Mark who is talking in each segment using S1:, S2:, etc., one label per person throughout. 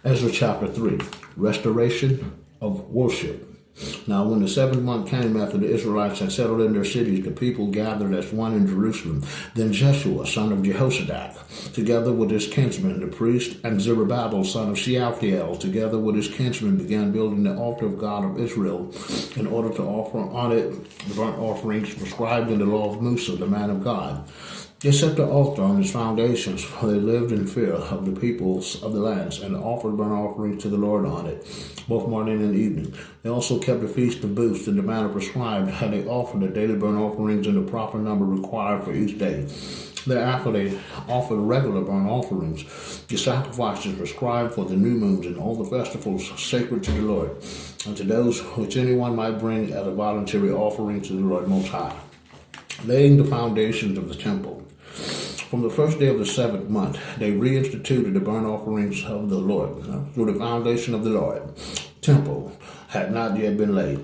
S1: Ezra chapter 3, restoration of worship. Now, when the 7th month came after the Israelites had settled in their cities, the people gathered as one in Jerusalem. Then Jeshua, son of Jehozadak, together with his kinsmen, the priest, and Zerubbabel, son of Shealtiel, together with his kinsmen, began building the altar of God of Israel in order to offer on it the burnt offerings prescribed in the law of Musa, the man of God. They set the altar on its foundations, for they lived in fear of the peoples of the lands, and offered burnt offerings to the Lord on it, both morning and evening. They also kept the feast of booths in the manner prescribed, and they offered the daily burnt offerings in the proper number required for each day. Thereafter they offered regular burnt offerings, the sacrifices prescribed for the new moons and all the festivals sacred to the Lord, and to those which anyone might bring as a voluntary offering to the Lord Most High. Laying the foundations of the temple. From the first day of the 7th month, they reinstituted the burnt offerings of the Lord through the foundation of the Lord. Temple had not yet been laid.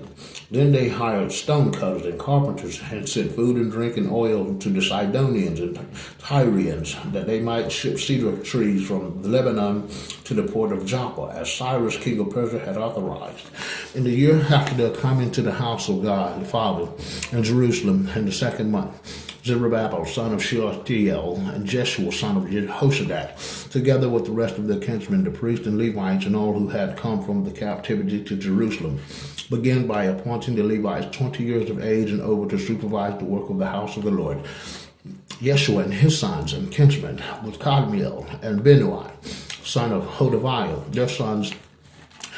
S1: Then they hired stone cutters and carpenters and sent food and drink and oil to the Sidonians and Tyrians, that they might ship cedar trees from Lebanon to the port of Joppa, as Cyrus, king of Persia, had authorized. In the year after their coming to the house of God, the Father, in Jerusalem, in the 2nd month, Zerubbabel, son of Shealtiel, and Jeshua, son of Jehozadak, together with the rest of their kinsmen, the priests and Levites, and all who had come from the captivity to Jerusalem, began by appointing the Levites 20 years of age and over to supervise the work of the house of the Lord. Yeshua and his sons and kinsmen, with Kadmiel and Benui, son of Hodaviah, their sons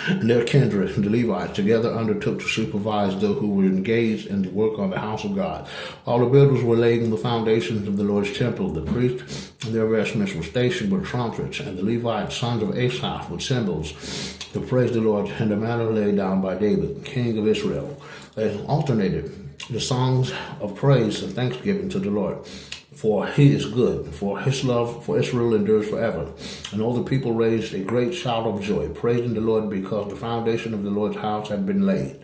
S1: and their kindred, the Levites, together undertook to supervise those who were engaged in the work on the house of God. All the builders were laying the foundations of the Lord's temple. The priests and their vestments were stationed with trumpets, and the Levites, sons of Asaph, with cymbals, to praise the Lord in the manner laid down by David, king of Israel. They alternated the songs of praise and thanksgiving to the Lord. For he is good, for his love for Israel endures forever. And all the people raised a great shout of joy, praising the Lord, because the foundation of the Lord's house had been laid.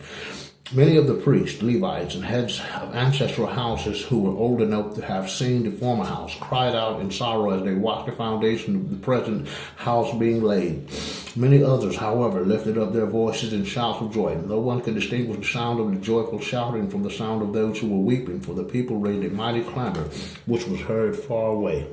S1: Many of the priests, Levites, and heads of ancestral houses who were old enough to have seen the former house cried out in sorrow as they watched the foundation of the present house being laid. Many others, however, lifted up their voices in shouts of joy. No one could distinguish the sound of the joyful shouting from the sound of those who were weeping, for the people raised a mighty clamor, which was heard far away.